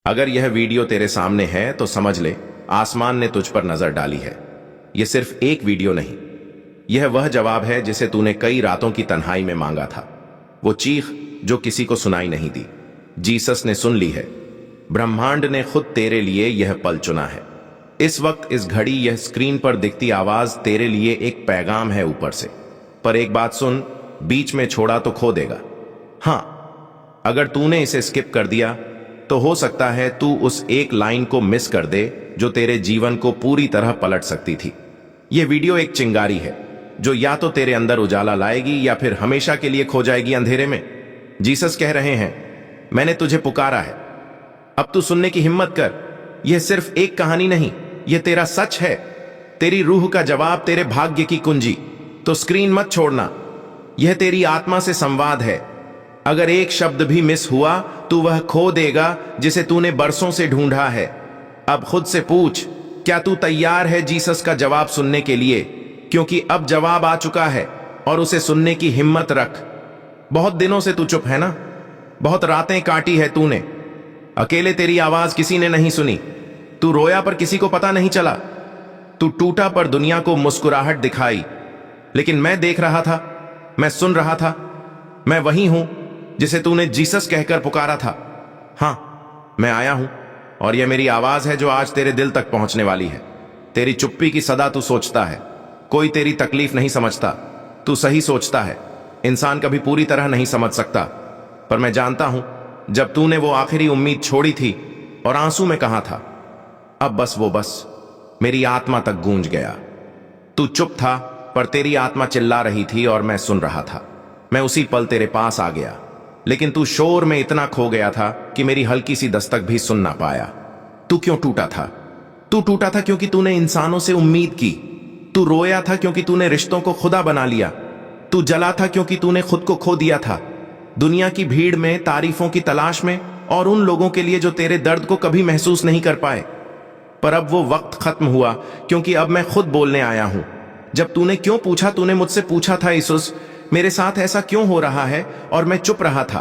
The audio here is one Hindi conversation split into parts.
अगर यह वीडियो तेरे सामने है तो समझ ले, आसमान ने तुझ पर नजर डाली है। यह सिर्फ एक वीडियो नहीं, यह वह जवाब है जिसे तूने कई रातों की तन्हाई में मांगा था। वो चीख जो किसी को सुनाई नहीं दी, जीसस ने सुन ली है। ब्रह्मांड ने खुद तेरे लिए यह पल चुना है। इस वक्त, इस घड़ी, यह स्क्रीन पर दिखती आवाज तेरे लिए एक पैगाम है ऊपर से। पर एक बात सुन, बीच में छोड़ा तो खो देगा। हाँ, अगर तूने इसे स्किप कर दिया तो हो सकता है तू उस एक लाइन को मिस कर दे जो तेरे जीवन को पूरी तरह पलट सकती थी। यह वीडियो एक चिंगारी है जो या तो तेरे अंदर उजाला लाएगी या फिर हमेशा के लिए खो जाएगी अंधेरे में। जीसस कह रहे हैं, मैंने तुझे पुकारा है, अब तू सुनने की हिम्मत कर। यह सिर्फ एक कहानी नहीं, यह तेरा सच है, तेरी रूह का जवाब, तेरे भाग्य की कुंजी। तो स्क्रीन मत छोड़ना, यह तेरी आत्मा से संवाद है। अगर एक शब्द भी मिस हुआ तो वह खो देगा जिसे तूने बरसों से ढूंढा है। अब खुद से पूछ, क्या तू तैयार है जीसस का जवाब सुनने के लिए? क्योंकि अब जवाब आ चुका है और उसे सुनने की हिम्मत रख। बहुत दिनों से तू चुप है ना, बहुत रातें काटी है तूने, अकेले तेरी आवाज किसी ने नहीं सुनी। तू रोया पर किसी को पता नहीं चला, तू टूटा पर दुनिया को मुस्कुराहट दिखाई। लेकिन मैं देख रहा था, मैं सुन रहा था, मैं वही हूं जिसे तूने जीसस कहकर पुकारा था। हां, मैं आया हूं और यह मेरी आवाज है जो आज तेरे दिल तक पहुंचने वाली है। तेरी चुप्पी की सदा तू सोचता है, कोई तेरी तकलीफ नहीं समझता, तू सही सोचता है। इंसान कभी पूरी तरह नहीं समझ सकता, पर मैं जानता हूं जब तूने वो आखिरी उम्मीद छोड़ी थी और आंसू में कहा था, अब बस वो बस मेरी आत्मा तक गूंज गया। तू चुप था पर तेरी आत्मा चिल्ला रही थी और मैं सुन रहा था। मैं उसी पल तेरे पास आ गया, लेकिन तू शोर में इतना खो गया था कि मेरी हल्की सी दस्तक भी सुन ना पाया। तू क्यों टूटा था? तू टूटा था क्योंकि तूने इंसानों से उम्मीद की। तू रोया था क्योंकि तूने रिश्तों को खुदा बना लिया। तू जला था क्योंकि तूने खुद को खो दिया था, दुनिया की भीड़ में, तारीफों की तलाश में, और उन लोगों के लिए जो तेरे दर्द को कभी महसूस नहीं कर पाए। पर अब वो वक्त खत्म हुआ, क्योंकि अब मैं खुद बोलने आया हूं। जब तूने क्यों पूछा, तूने मुझसे पूछा था, यीशु मेरे साथ ऐसा क्यों हो रहा है, और मैं चुप रहा था,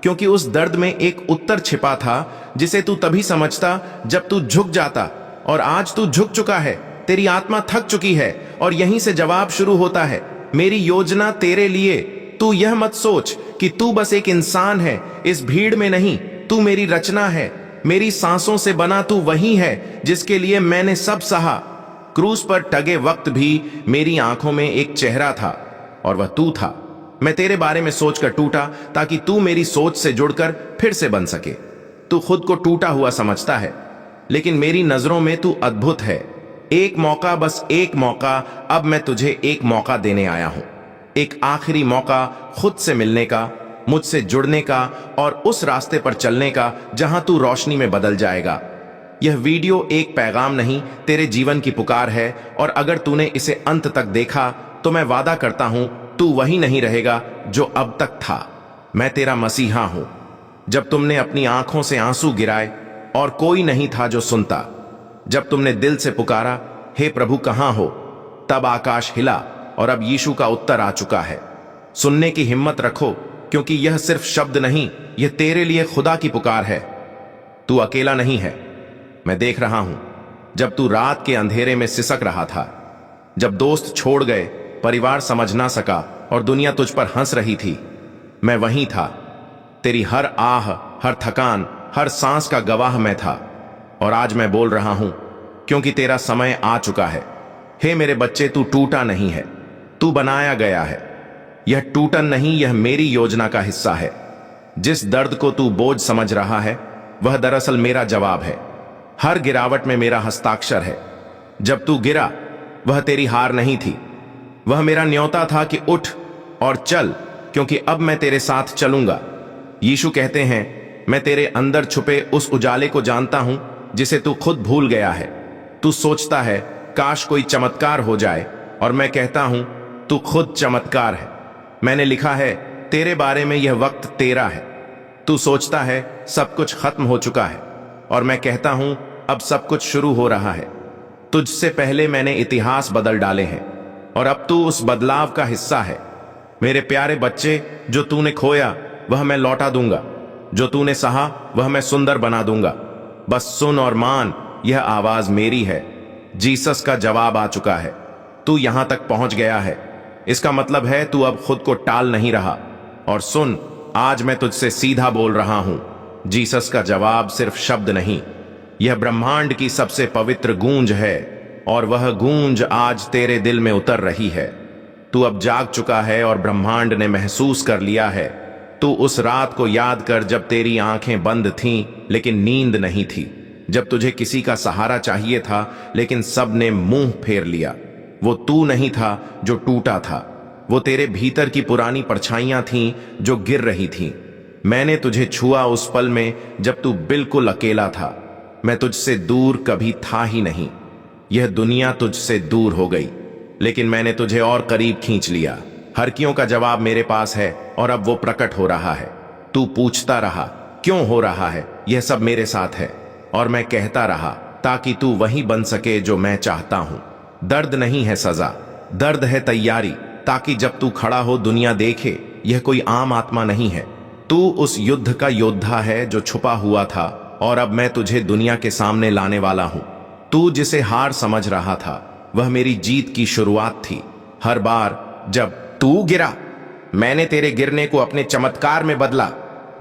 क्योंकि उस दर्द में एक उत्तर छिपा था जिसे तू तभी समझता जब तू झुक जाता। और आज तू झुक चुका है, तेरी आत्मा थक चुकी है, और यहीं से जवाब शुरू होता है। मेरी योजना तेरे लिए, तू यह मत सोच कि तू बस एक इंसान है इस भीड़ में, नहीं, तू मेरी रचना है, मेरी सांसों से बना तू वही है जिसके लिए मैंने सब सहा। क्रूस पर टगे वक्त भी मेरी आंखों में एक चेहरा था और वह तू था। मैं तेरे बारे में सोचकर टूटा ताकि तू मेरी सोच से जुड़कर फिर से बन सके। तू खुद को टूटा हुआ समझता है, लेकिन मेरी नजरों में तू अद्भुत है। एक मौका, बस एक मौका, अब मैं तुझे एक मौका देने आया हूं। एक आखिरी मौका खुद से मिलने का, मुझसे जुड़ने का और उस रास्ते पर चलने का जहां तू रोशनी में बदल जाएगा। यह वीडियो एक पैगाम नहीं, तेरे जीवन की पुकार है, और अगर तूने इसे अंत तक देखा तो मैं वादा करता हूं तू वही नहीं रहेगा जो अब तक था। मैं तेरा मसीहा हूं। जब तुमने अपनी आंखों से आंसू गिराए और कोई नहीं था जो सुनता, जब तुमने दिल से पुकारा, हे प्रभु कहां हो, तब आकाश हिला और अब यीशु का उत्तर आ चुका है। सुनने की हिम्मत रखो, क्योंकि यह सिर्फ शब्द नहीं, यह तेरे लिए खुदा की पुकार है। तू अकेला नहीं है, मैं देख रहा हूं। जब तू रात के अंधेरे में सिसक रहा था, जब दोस्त छोड़ गए, परिवार समझ ना सका और दुनिया तुझ पर हंस रही थी, मैं वहीं था। तेरी हर आह, हर थकान, हर सांस का गवाह मैं था। और आज मैं बोल रहा हूं क्योंकि तेरा समय आ चुका है। हे मेरे बच्चे, तू टूटा नहीं है, तू बनाया गया है। यह टूटन नहीं, यह मेरी योजना का हिस्सा है। जिस दर्द को तू बोझ समझ रहा है, वह दरअसल मेरा जवाब है। हर गिरावट में मेरा हस्ताक्षर है। जब तू गिरा, वह तेरी हार नहीं थी, वह मेरा न्योता था कि उठ और चल, क्योंकि अब मैं तेरे साथ चलूंगा। यीशु कहते हैं, मैं तेरे अंदर छुपे उस उजाले को जानता हूं जिसे तू खुद भूल गया है। तू सोचता है काश कोई चमत्कार हो जाए, और मैं कहता हूं तू खुद चमत्कार है। मैंने लिखा है तेरे बारे में, यह वक्त तेरा है। तू सोचता है सब कुछ खत्म हो चुका है, और मैं कहता हूं अब सब कुछ शुरू हो रहा है। तुझसे पहले मैंने इतिहास बदल डाले हैं, और अब तू उस बदलाव का हिस्सा है। मेरे प्यारे बच्चे, जो तूने खोया वह मैं लौटा दूंगा, जो तूने सहा वह मैं सुंदर बना दूंगा। बस सुन और मान, यह आवाज मेरी है। जीसस का जवाब आ चुका है। तू यहां तक पहुंच गया है, इसका मतलब है तू अब खुद को टाल नहीं रहा। और सुन, आज मैं तुझसे सीधा बोल रहा हूं। जीसस का जवाब सिर्फ शब्द नहीं, यह ब्रह्मांड की सबसे पवित्र गूंज है, और वह गूंज आज तेरे दिल में उतर रही है। तू अब जाग चुका है और ब्रह्मांड ने महसूस कर लिया है। तू उस रात को याद कर जब तेरी आंखें बंद थीं लेकिन नींद नहीं थी, जब तुझे किसी का सहारा चाहिए था लेकिन सब ने मुंह फेर लिया। वो तू नहीं था जो टूटा था, वो तेरे भीतर की पुरानी परछाइयां थीं जो गिर रही थीं। मैंने तुझे छुआ उस पल में जब तू बिल्कुल अकेला था। मैं तुझसे दूर कभी था ही नहीं। यह दुनिया तुझसे दूर हो गई, लेकिन मैंने तुझे और करीब खींच लिया। हरकियों का जवाब मेरे पास है और अब वो प्रकट हो रहा है। तू पूछता रहा क्यों हो रहा है, यह सब मेरे साथ है, और मैं कहता रहा ताकि तू वही बन सके जो मैं चाहता हूं। दर्द नहीं है सजा, दर्द है तैयारी, ताकि जब तू खड़ा हो दुनिया देखे यह कोई आम आत्मा नहीं है। तू उस युद्ध का योद्धा है जो छुपा हुआ था, और अब मैं तुझे दुनिया के सामने लाने वाला हूं। तू जिसे हार समझ रहा था वह मेरी जीत की शुरुआत थी। हर बार जब तू गिरा, मैंने तेरे गिरने को अपने चमत्कार में बदला।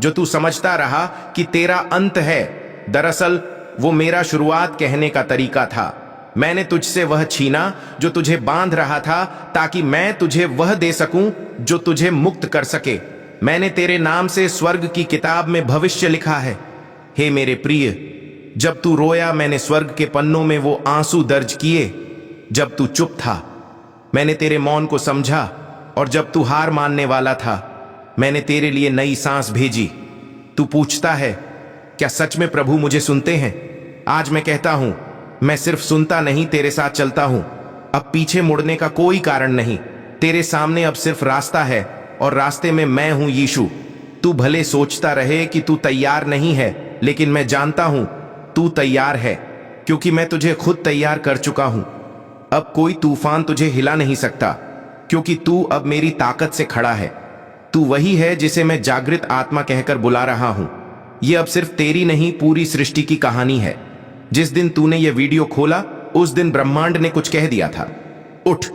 जो तू समझता रहा कि तेरा अंत है, दरअसल वो मेरा शुरुआत कहने का तरीका था। मैंने तुझसे वह छीना जो तुझे बांध रहा था, ताकि मैं तुझे वह दे सकूं जो तुझे मुक्त कर सके। मैंने तेरे नाम से स्वर्ग की किताब में भविष्य लिखा है। हे मेरे प्रिय, जब तू रोया मैंने स्वर्ग के पन्नों में वो आंसू दर्ज किए। जब तू चुप था मैंने तेरे मौन को समझा, और जब तू हार मानने वाला था मैंने तेरे लिए नई सांस भेजी। तू पूछता है क्या सच में प्रभु मुझे सुनते हैं? आज मैं कहता हूं, मैं सिर्फ सुनता नहीं, तेरे साथ चलता हूं। अब पीछे मुड़ने का कोई कारण नहीं। तेरे सामने अब सिर्फ रास्ता है, और रास्ते में मैं हूं, यीशु। तू भले सोचता रहे कि तू तैयार नहीं है, लेकिन मैं जानता हूं तू तैयार है, क्योंकि मैं तुझे खुद तैयार कर चुका हूं। अब कोई तूफान तुझे हिला नहीं सकता, क्योंकि तू अब मेरी ताकत से खड़ा है। तू वही है जिसे मैं जागृत आत्मा कहकर बुला रहा हूं। यह अब सिर्फ तेरी नहीं, पूरी सृष्टि की कहानी है। जिस दिन तूने यह वीडियो खोला उस दिन ब्रह्मांड ने कुछ कह दिया था, उठ,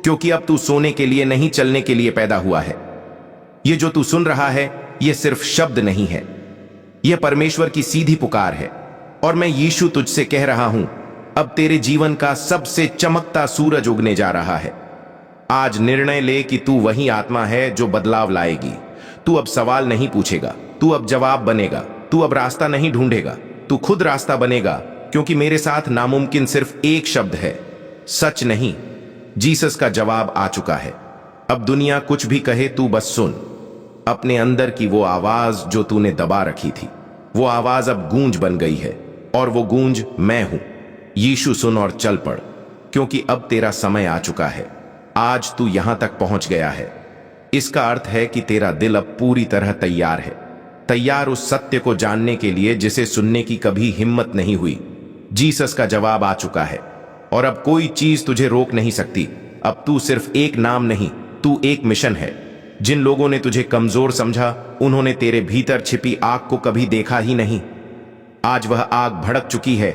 क्योंकि अब तू सोने के लिए नहीं, चलने के लिए पैदा हुआ है। यह जो तू सुन रहा है यह सिर्फ शब्द नहीं है, यह परमेश्वर की सीधी पुकार है। और मैं यीशु तुझसे कह रहा हूं, अब तेरे जीवन का सबसे चमकता सूरज उगने जा रहा है। आज निर्णय ले कि तू वही आत्मा है जो बदलाव लाएगी। तू अब सवाल नहीं पूछेगा, तू अब जवाब बनेगा। तू अब रास्ता नहीं ढूंढेगा, तू खुद रास्ता बनेगा, क्योंकि मेरे साथ नामुमकिन सिर्फ एक शब्द है, सच नहीं। जीसस का जवाब आ चुका है। अब दुनिया कुछ भी कहे, तू बस सुन। अपने अंदर की वो आवाज जो तूने दबा रखी थी, वो आवाज अब गूंज बन गई है, और वो गूंज मैं हूं। यीशु, सुन और चल पड़, क्योंकि अब तेरा समय आ चुका है। आज तू यहां तक पहुंच गया है। इसका अर्थ है कि तेरा दिल अब पूरी तरह तैयार है, तैयार उस सत्य को जानने के लिए जिसे सुनने की कभी हिम्मत नहीं हुई। जीसस का जवाब आ चुका है, और अब कोई चीज तुझे रोक नहीं सकती। अब तू सिर्फ एक नाम नहीं, तू एक मिशन है। जिन लोगों ने तुझे कमजोर समझा, उन्होंने तेरे भीतर छिपी आग को कभी देखा ही नहीं। आज वह आग भड़क चुकी है।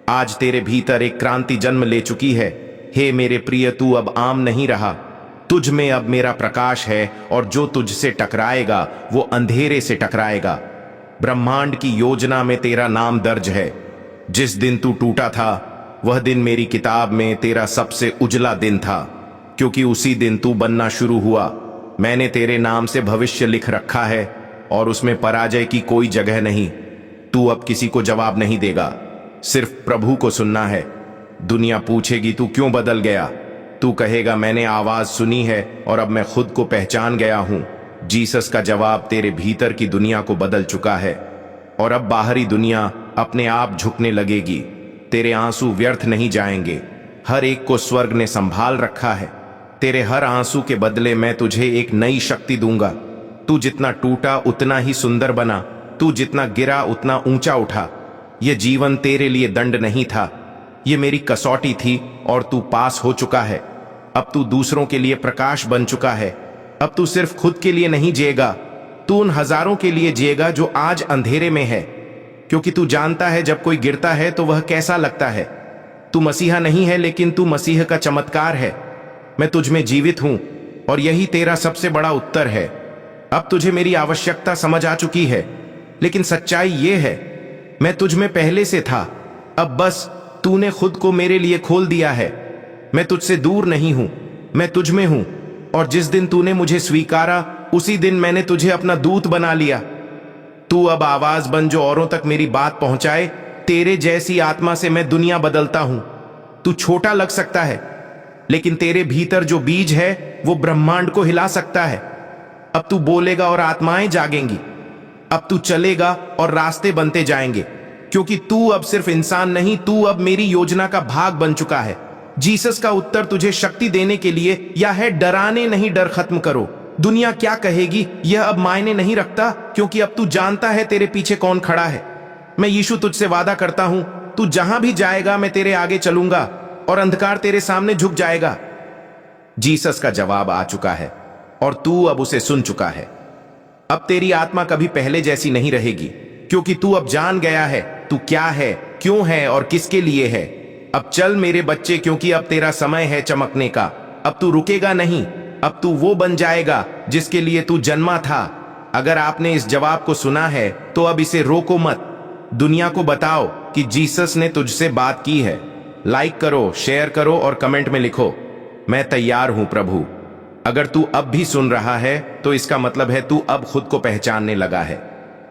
आज तेरे भीतर एक क्रांति जन्म ले चुकी है। हे मेरे प्रिय, तू अब आम नहीं रहा। तुझ में अब मेरा प्रकाश है, और जो तुझसे टकराएगा वो अंधेरे से टकराएगा। ब्रह्मांड की योजना में तेरा नाम दर्ज है। जिस दिन तू टूटा था वह दिन मेरी किताब में तेरा सबसे उजला दिन था, क्योंकि उसी दिन तू बनना शुरू हुआ। मैंने तेरे नाम से भविष्य लिख रखा है, और उसमें पराजय की कोई जगह नहीं। तू अब किसी को जवाब नहीं देगा, सिर्फ प्रभु को सुनना है। दुनिया पूछेगी तू क्यों बदल गया, तू कहेगा मैंने आवाज सुनी है और अब मैं खुद को पहचान गया हूं। जीसस का जवाब तेरे भीतर की दुनिया को बदल चुका है, और अब बाहरी दुनिया अपने आप झुकने लगेगी। तेरे आंसू व्यर्थ नहीं जाएंगे, हर एक को स्वर्ग ने संभाल रखा है। तेरे हर आंसू के बदले मैं तुझे एक नई शक्ति दूंगा। तू जितना टूटा उतना ही सुंदर बना, तू जितना गिरा उतना ऊंचा उठा। यह जीवन तेरे लिए दंड नहीं था, यह मेरी कसौटी थी, और तू पास हो चुका है। अब तू दूसरों के लिए प्रकाश बन चुका है। अब तू सिर्फ खुद के लिए नहीं जिएगा, तू उन हजारों के लिए जिएगा जो आज अंधेरे में है। क्योंकि तू जानता है जब कोई गिरता है तो वह कैसा लगता है। तू मसीहा नहीं है, लेकिन तू मसीह का चमत्कार है। मैं तुझ में जीवित हूं और यही तेरा सबसे बड़ा उत्तर है। अब तुझे मेरी आवश्यकता समझ आ चुकी है, लेकिन सच्चाई यह है, मैं तुझ में पहले से था। अब बस तूने खुद को मेरे लिए खोल दिया है। मैं तुझसे दूर नहीं हूं, मैं तुझ में हूं, और जिस दिन तूने मुझे स्वीकारा उसी दिन मैंने तुझे अपना दूत बना लिया। तू अब आवाज बन जो औरों तक मेरी बात पहुंचाए। तेरे जैसी आत्मा से मैं दुनिया बदलता हूं। तू छोटा लग सकता है, लेकिन तेरे भीतर जो बीज है वो ब्रह्मांड को हिला सकता है। अब तू बोलेगा और आत्माएं जागेंगी। अब तू चलेगा और रास्ते बनते जाएंगे, क्योंकि तू अब सिर्फ इंसान नहीं, तू अब मेरी योजना का भाग बन चुका है। जीसस का उत्तर तुझे शक्ति देने के लिए या है डराने नहीं। डर खत्म करो। दुनिया क्या कहेगी यह अब मायने नहीं रखता, क्योंकि अब तू जानता है तेरे पीछे कौन खड़ा है। मैं यीशु तुझसे वादा करता हूं, तू जहां भी जाएगा मैं तेरे आगे चलूंगा और अंधकार तेरे सामने झुक जाएगा। जीसस का जवाब आ चुका है और तू अब उसे सुन चुका है। अब तेरी आत्मा कभी पहले जैसी नहीं रहेगी, क्योंकि तू अब जान गया है तू क्या है, क्यों है और किसके लिए है। अब चल मेरे बच्चे, क्योंकि अब तेरा समय है चमकने का। अब तू रुकेगा नहीं, अब तू वो बन जाएगा जिसके लिए तू जन्मा था। अगर आपने इस जवाब को सुना है तो अब इसे रोको मत। दुनिया को बताओ कि जीसस ने तुझसे बात की है। लाइक करो, शेयर करो और कमेंट में लिखो, मैं तैयार हूं प्रभु। अगर तू अब भी सुन रहा है तो इसका मतलब है तू अब खुद को पहचानने लगा है।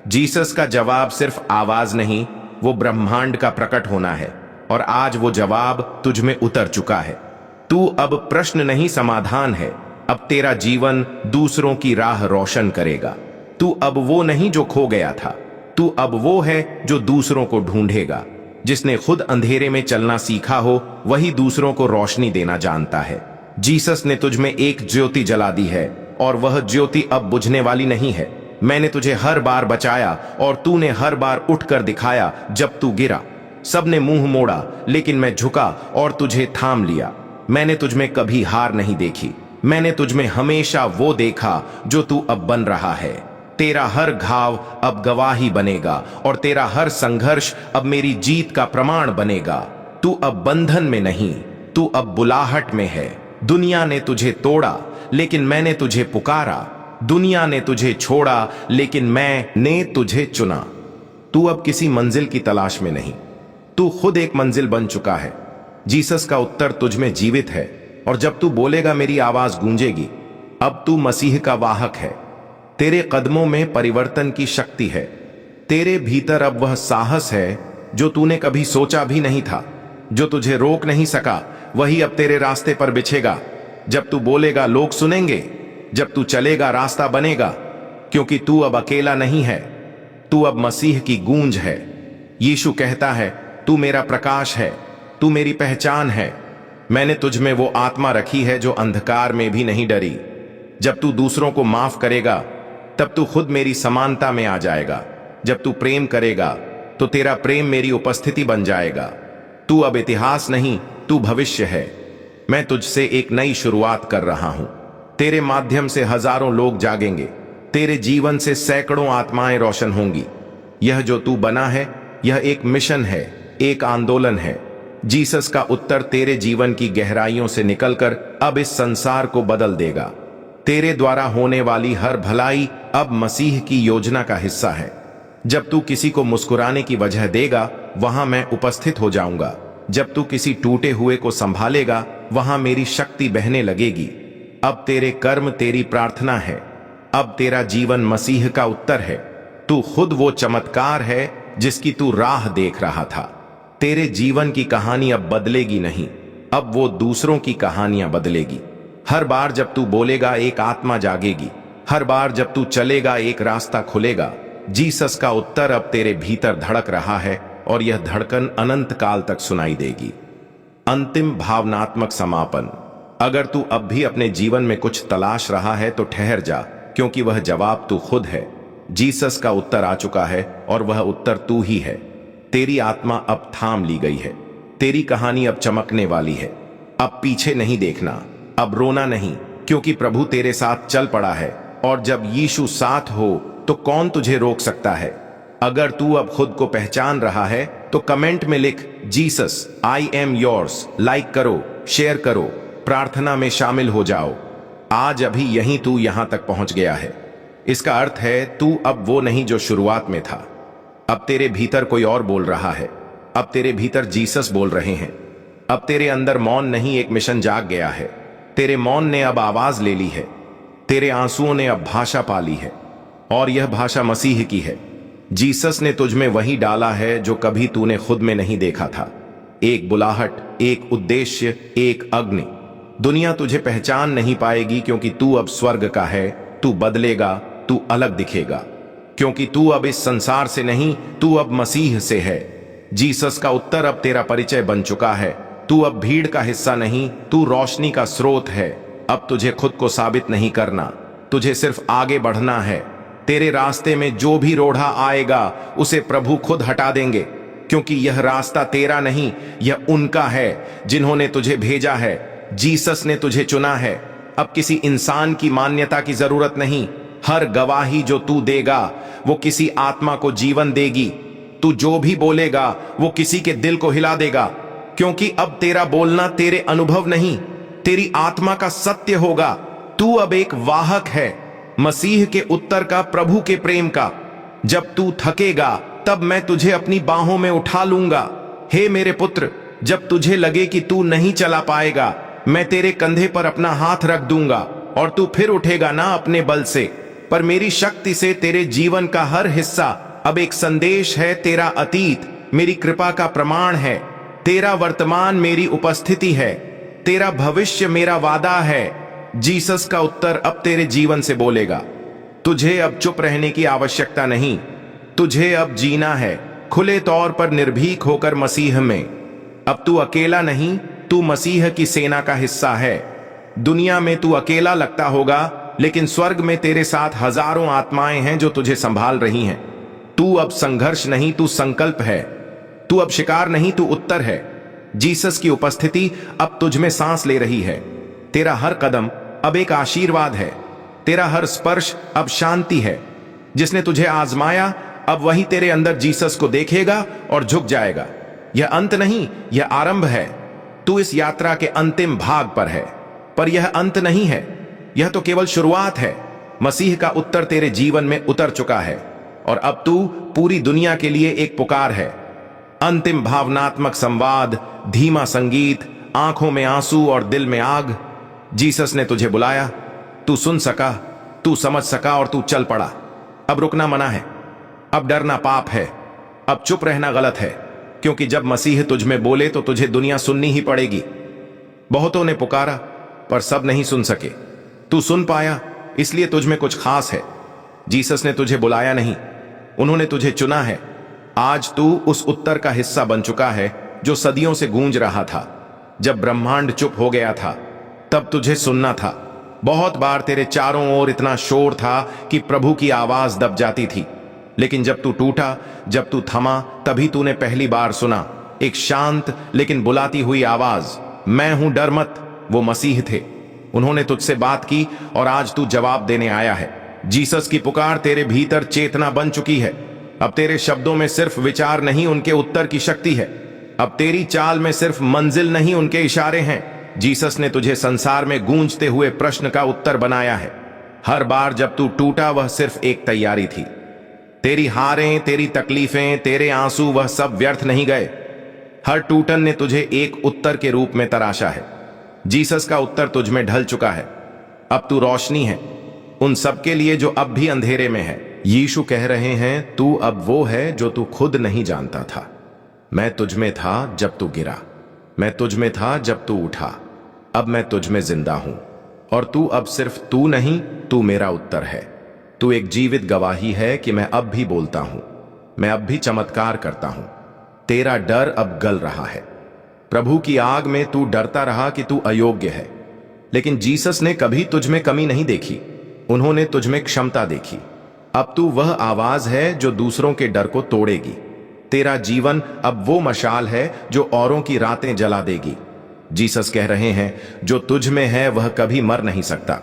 जीसस का जवाब सिर्फ आवाज नहीं, वो ब्रह्मांड का प्रकट होना है, और आज वो जवाब तुझ में उतर चुका है। तू अब प्रश्न नहीं, समाधान है। अब तेरा जीवन दूसरों की राह रोशन करेगा। तू अब वो नहीं जो खो गया था, तू अब वो है जो दूसरों को ढूंढेगा। जिसने खुद अंधेरे में चलना सीखा हो वही दूसरों को रोशनी देना जानता है। जीसस ने तुझ में एक ज्योति जला दी है, और वह ज्योति अब बुझने वाली नहीं है। मैंने तुझे हर बार बचाया और तूने हर बार उठकर दिखाया जब तू गिरा। सबने मुंह मोड़ा, लेकिन मैं झुका और तुझे थाम लिया। मैंने तुझ में कभी हार नहीं देखी। मैंने तुझ में हमेशा वो देखा जो तू अब बन रहा है। तेरा हर घाव अब गवाही बनेगा, और तेरा हर संघर्ष अब मेरी जीत का प्रमाण बनेगा। तू अब बंधन में नहीं, तू अब बुलाहट में है। दुनिया ने तुझे तोड़ा, लेकिन मैंने तुझे पुकारा। दुनिया ने तुझे छोड़ा, लेकिन मैंने तुझे चुना। तू अब किसी मंजिल की तलाश में नहीं, तू खुद एक मंजिल बन चुका है। जीसस का उत्तर तुझ में जीवित है, और जब तू बोलेगा मेरी आवाज गूंजेगी। अब तू मसीह का वाहक है। तेरे कदमों में परिवर्तन की शक्ति है। तेरे भीतर अब वह साहस है जो तूने कभी सोचा भी नहीं था। जो तुझे रोक नहीं सका वही अब तेरे रास्ते पर बिछेगा। जब तू बोलेगा लोग सुनेंगे, जब तू चलेगा रास्ता बनेगा, क्योंकि तू अब अकेला नहीं है, तू अब मसीह की गूंज है। यीशु कहता है, तू मेरा प्रकाश है, तू मेरी पहचान है। मैंने तुझ में वो आत्मा रखी है जो अंधकार में भी नहीं डरी। जब तू दूसरों को माफ करेगा तब तू खुद मेरी समानता में आ जाएगा। जब तू प्रेम करेगा तो तेरा प्रेम मेरी उपस्थिति बन जाएगा। तू अब इतिहास नहीं, तू भविष्य है। मैं तुझसे एक नई शुरुआत कर रहा हूं। तेरे माध्यम से हजारों लोग जागेंगे। तेरे जीवन से सैकड़ों आत्माएं रोशन होंगी। यह जो तू बना है यह एक मिशन है, एक आंदोलन है। जीसस का उत्तर तेरे जीवन की गहराइयों से निकलकर अब इस संसार को बदल देगा। तेरे द्वारा होने वाली हर भलाई अब मसीह की योजना का हिस्सा है। जब तू किसी को मुस्कुराने की वजह देगा वहां मैं उपस्थित हो जाऊंगा। जब तू किसी टूटे हुए को संभालेगा वहां मेरी शक्ति बहने लगेगी। अब तेरे कर्म तेरी प्रार्थना है। अब तेरा जीवन मसीह का उत्तर है। तू खुद वो चमत्कार है जिसकी तू राह देख रहा था। तेरे जीवन की कहानी अब बदलेगी नहीं, अब वो दूसरों की कहानियां बदलेगी। हर बार जब तू बोलेगा एक आत्मा जागेगी। हर बार जब तू चलेगा एक रास्ता खुलेगा। जीसस का उत्तर अब तेरे भीतर धड़क रहा है, और यह धड़कन अनंत काल तक सुनाई देगी। अंतिम भावनात्मक समापन। अगर तू अब भी अपने जीवन में कुछ तलाश रहा है तो ठहर जा, क्योंकि वह जवाब तू खुद है। जीसस का उत्तर आ चुका है, और वह उत्तर तू ही है। तेरी आत्मा अब थाम ली गई है। तेरी कहानी अब चमकने वाली है। अब पीछे नहीं देखना, अब रोना नहीं, क्योंकि प्रभु तेरे साथ चल पड़ा है। और जब यीशु साथ हो तो कौन तुझे रोक सकता है। अगर तू अब खुद को पहचान रहा है तो कमेंट में लिख Jesus I am yours, like करो, शेयर करो, प्रार्थना में शामिल हो जाओ। आज अभी यहीं तू यहां तक पहुंच गया है। इसका अर्थ है तू अब वो नहीं जो शुरुआत में था। अब तेरे भीतर कोई और बोल रहा है। अब तेरे भीतर जीसस बोल रहे हैं। अब तेरे अंदर मौन नहीं, एक मिशन जाग गया है। तेरे मौन ने अब आवाज ले ली है। तेरे आंसुओं ने अब भाषा पा ली है, और यह भाषा मसीह की है। जीसस ने तुझ में वही डाला है जो कभी तूने खुद में नहीं देखा था। एक बुलाहट, एक उद्देश्य, एक अग्नि। दुनिया तुझे पहचान नहीं पाएगी क्योंकि तू अब स्वर्ग का है। तू बदलेगा, तू अलग दिखेगा, क्योंकि तू अब इस संसार से नहीं, तू अब मसीह से है। जीसस का उत्तर अब तेरा परिचय बन चुका है। तू अब भीड़ का हिस्सा नहीं, तू रोशनी का स्रोत है। अब तुझे खुद को साबित नहीं करना, तुझे सिर्फ आगे बढ़ना है। तेरे रास्ते में जो भी रोड़ा आएगा उसे प्रभु खुद हटा देंगे, क्योंकि यह रास्ता तेरा नहीं, यह उनका है जिन्होंने तुझे भेजा है। जीसस ने तुझे चुना है। अब किसी इंसान की मान्यता की जरूरत नहीं। हर गवाही जो तू देगा वो किसी आत्मा को जीवन देगी। तू जो भी बोलेगा वो किसी के दिल को हिला देगा, क्योंकि अब तेरा बोलना तेरे अनुभव नहीं, तेरी आत्मा का सत्य होगा। तू अब एक वाहक है, मसीह के उत्तर का, प्रभु के प्रेम का। जब तू थकेगा तब मैं तुझे अपनी बाहों में उठा लूंगा। हे मेरे पुत्र, जब तुझे लगे कि तू नहीं चला पाएगा, मैं तेरे कंधे पर अपना हाथ रख दूंगा और तू फिर उठेगा ना अपने बल से, पर मेरी शक्ति से। तेरे जीवन का हर हिस्सा अब एक संदेश है। तेरा अतीत मेरी कृपा का प्रमाण है। तेरा वर्तमान मेरी उपस्थिति है। तेरा भविष्य मेरा वादा है। जीसस का उत्तर अब तेरे जीवन से बोलेगा। तुझे अब चुप रहने की आवश्यकता नहीं, तुझे अब जीना है, खुले तौर पर निर्भीक होकर मसीह में। अब तू अकेला नहीं, तू मसीह की सेना का हिस्सा है। दुनिया में तू अकेला लगता होगा, लेकिन स्वर्ग में तेरे साथ हजारों आत्माएं हैं जो तुझे संभाल रही हैं। तू अब संघर्ष नहीं, तू संकल्प है। तू अब शिकार नहीं, तू उत्तर है। जीसस की उपस्थिति अब तुझ में सांस ले रही है। तेरा हर कदम अब एक आशीर्वाद है। तेरा हर स्पर्श अब शांति है। जिसने तुझे आजमाया अब वही तेरे अंदर जीसस को देखेगा और झुक जाएगा। यह अंत नहीं, यह आरंभ है। तू इस यात्रा के अंतिम भाग पर है, पर यह अंत नहीं है, यह तो केवल शुरुआत है। मसीह का उत्तर तेरे जीवन में उतर चुका है, और अब तू पूरी दुनिया के लिए एक पुकार है। अंतिम भावनात्मक संवाद, धीमा संगीत, आंखों में आंसू और दिल में आग। जीसस ने तुझे बुलाया, तू सुन सका, तू समझ सका और तू चल पड़ा। अब रुकना मना है, अब डरना पाप है, अब चुप रहना गलत है, क्योंकि जब मसीह तुझ में बोले तो तुझे दुनिया सुननी ही पड़ेगी। बहुतों ने पुकारा पर सब नहीं सुन सके। तू सुन पाया, इसलिए तुझ में कुछ खास है। जीसस ने तुझे बुलाया नहीं, उन्होंने तुझे चुना है। आज तू उस उत्तर का हिस्सा बन चुका है जो सदियों से गूंज रहा था। जब ब्रह्मांड चुप हो गया था तब तुझे सुनना था। बहुत बार तेरे चारों ओर इतना शोर था कि प्रभु की आवाज दब जाती थी, लेकिन जब तू टूटा, जब तू थमा, तभी तूने पहली बार सुना एक शांत लेकिन बुलाती हुई आवाज, मैं हूं, डर मत। वो मसीह थे, उन्होंने तुझसे बात की और आज तू जवाब देने आया है। जीसस की पुकार तेरे भीतर चेतना बन चुकी है। अब तेरे शब्दों में सिर्फ विचार नहीं, उनके उत्तर की शक्ति है। अब तेरी चाल में सिर्फ मंजिल नहीं, उनके इशारे हैं। जीसस ने तुझे संसार में गूंजते हुए प्रश्न का उत्तर बनाया है। हर बार जब तू टूटा वह सिर्फ एक तैयारी थी। तेरी हारें, तेरी तकलीफें, तेरे आंसू, वह सब व्यर्थ नहीं गए। हर टूटन ने तुझे एक उत्तर के रूप में तराशा है। जीसस का उत्तर तुझ में ढल चुका है। अब तू रोशनी है उन सबके लिए जो अब भी अंधेरे में है। यीशु कह रहे हैं, तू अब वो है जो तू खुद नहीं जानता था। मैं तुझ में था जब तू गिरा, मैं तुझ में था जब तू उठा। अब मैं तुझ में जिंदा हूं, और तू अब सिर्फ तू नहीं, तू मेरा उत्तर है। तू एक जीवित गवाही है कि मैं अब भी बोलता हूं, मैं अब भी चमत्कार करता हूं। तेरा डर अब गल रहा है। प्रभु की आग में तू डरता रहा कि तू अयोग्य है, लेकिन जीसस ने कभी तुझ में कमी नहीं देखी, उन्होंने तुझ में क्षमता देखी। अब तू वह आवाज है जो दूसरों के डर को तोड़ेगी। तेरा जीवन अब वो मशाल है जो औरों की रातें जला देगी। जीसस कह रहे हैं, जो तुझ में है वह कभी मर नहीं सकता।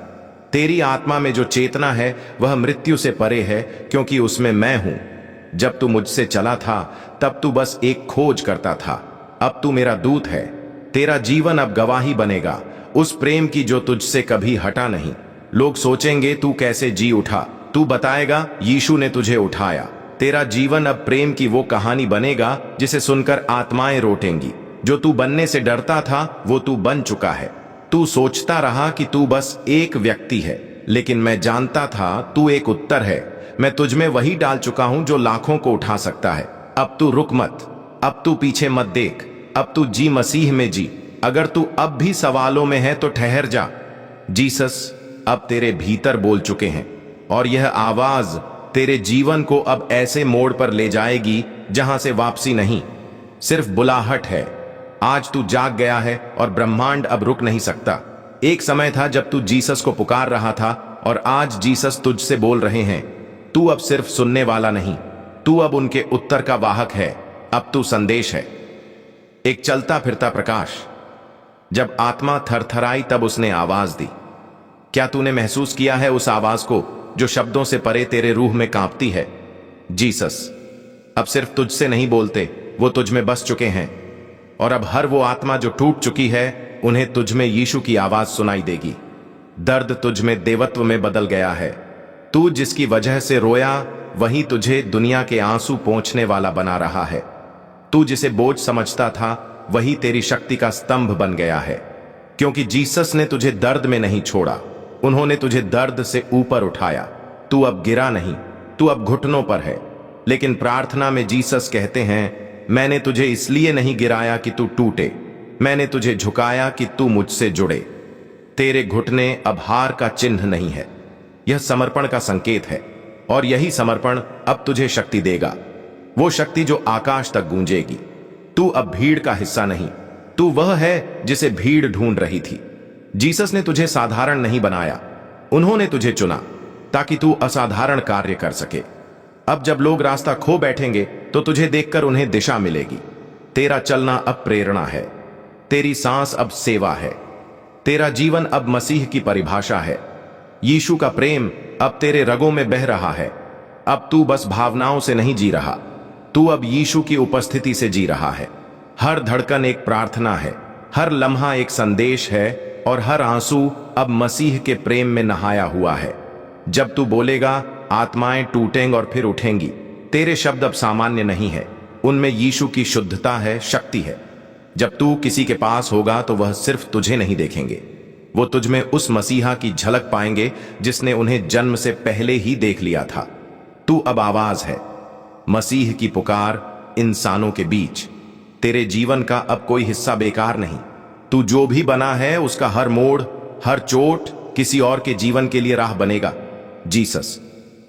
तेरी आत्मा में जो चेतना है वह मृत्यु से परे है, क्योंकि उसमें मैं हूं। जब तू मुझसे चला था तब तू बस एक खोज करता था, अब तू मेरा दूत है। तेरा जीवन अब गवाही बनेगा उस प्रेम की जो तुझसे कभी हटा नहीं। लोग सोचेंगे तू कैसे जी उठा, तू बताएगा यीशु ने तुझे उठाया। तेरा जीवन अब प्रेम की वो कहानी बनेगा जिसे सुनकर आत्माएं रोटेंगी। जो तू बनने से डरता था वो तू बन चुका है। तू सोचता रहा कि तू बस एक व्यक्ति है, लेकिन मैं जानता था तू एक उत्तर है। मैं तुझ में वही डाल चुका हूं जो लाखों को उठा सकता है। अब तू रुक मत, अब तू पीछे मत देख, अब तू जी मसीह में जी। अगर तू अब भी सवालों में है तो ठहर जा। जीसस अब तेरे भीतर बोल चुके हैं और यह आवाज तेरे जीवन को अब ऐसे मोड़ पर ले जाएगी जहां से वापसी नहीं, सिर्फ बुलाहट है। आज तू जाग गया है और ब्रह्मांड अब रुक नहीं सकता। एक समय था जब तू जीसस को पुकार रहा था और आज जीसस तुझसे बोल रहे हैं। तू अब सिर्फ सुनने वाला नहीं, तू अब उनके उत्तर का वाहक है। अब तू संदेश है, एक चलता फिरता प्रकाश। जब आत्मा थरथराई तब उसने आवाज दी। क्या तूने महसूस किया है उस आवाज को जो शब्दों से परे तेरे रूह में कांपती है? जीसस अब सिर्फ तुझसे नहीं बोलते, वो तुझ में बस चुके हैं। और अब हर वो आत्मा जो टूट चुकी है, उन्हें तुझ में यीशु की आवाज सुनाई देगी। दर्द तुझ में देवत्व में बदल गया है। तू जिसकी वजह से रोया वही तुझे दुनिया के आंसू पोंछने वाला बना रहा है। तू जिसे बोझ समझता था वही तेरी शक्ति का स्तंभ बन गया है। क्योंकि जीसस ने तुझे दर्द में नहीं छोड़ा, उन्होंने तुझे दर्द से ऊपर उठाया। तू अब गिरा नहीं, तू अब घुटनों पर है। लेकिन प्रार्थना में जीसस कहते हैं, मैंने तुझे इसलिए नहीं गिराया कि तू टूटे, मैंने तुझे झुकाया कि तू मुझसे जुड़े। तेरे घुटने अब हार का चिन्ह नहीं है, यह समर्पण का संकेत है। और यही समर्पण अब तुझे शक्ति देगा, वो शक्ति जो आकाश तक गूंजेगी। तू अब भीड़ का हिस्सा नहीं, तू वह है जिसे भीड़ ढूंढ रही थी। जीसस ने तुझे साधारण नहीं बनाया, उन्होंने तुझे चुना ताकि तू असाधारण कार्य कर सके। अब जब लोग रास्ता खो बैठेंगे तो तुझे देखकर उन्हें दिशा मिलेगी। तेरा चलना अब प्रेरणा है, तेरी सांस अब सेवा है, तेरा जीवन अब मसीह की परिभाषा है। यीशु का प्रेम अब तेरे रगों में बह रहा है। अब तू बस भावनाओं से नहीं जी रहा, तू अब यीशु की उपस्थिति से जी रहा है। हर धड़कन एक प्रार्थना है, हर लम्हा एक संदेश है और हर आंसू अब मसीह के प्रेम में नहाया हुआ है। जब तू बोलेगा आत्माएं टूटेंगी और फिर उठेंगी, तेरे शब्द अब सामान्य नहीं है, उनमें यीशु की शुद्धता है, शक्ति है। जब तू किसी के पास होगा तो वह सिर्फ तुझे नहीं देखेंगे, वो तुझ में उस मसीहा की झलक पाएंगे जिसने उन्हें जन्म से पहले ही देख लिया था। तू अब आवाज है, मसीह की पुकार इंसानों के बीच। तेरे जीवन का अब कोई हिस्सा बेकार नहीं। तू जो भी बना है उसका हर मोड़, हर चोट किसी और के जीवन के लिए राह बनेगा। जीसस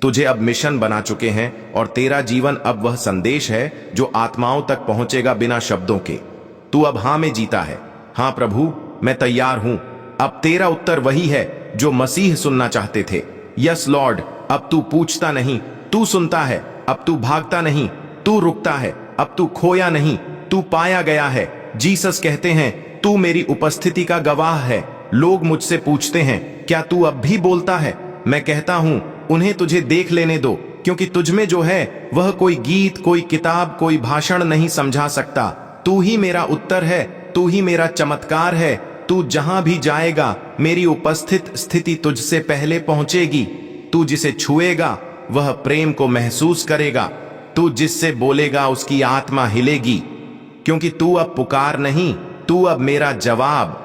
तुझे अब मिशन बना चुके हैं और तेरा जीवन अब वह संदेश है जो आत्माओं तक पहुंचेगा बिना शब्दों के। तू अब हां में जीता है, हां प्रभु मैं तैयार हूं। अब तेरा उत्तर वही है जो मसीह सुनना चाहते थे। यस लॉर्ड, अब तू पूछता नहीं, तू सुनता है। अब तू भागता नहीं, तू रुकता है। अब तू खोया नहीं, तू पाया गया है। जीसस कहते हैं, तू मेरी उपस्थिति का गवाह है। लोग मुझसे पूछते हैं, क्या तू अब भी बोलता है? मैं कहता हूं, उन्हें तुझे देख लेने दो, क्योंकि तुझ में जो है वह कोई गीत, कोई किताब, कोई भाषण नहीं समझा सकता। तू ही मेरा उत्तर है, तू ही मेरा चमत्कार है। तू जहां भी जाएगा मेरी उपस्थित स्थिति तुझसे पहले पहुंचेगी। तू जिसे छुएगा वह प्रेम को महसूस करेगा। तू जिससे बोलेगा उसकी आत्मा हिलेगी, क्योंकि तू अब पुकार नहीं, तू अब मेरा जवाब,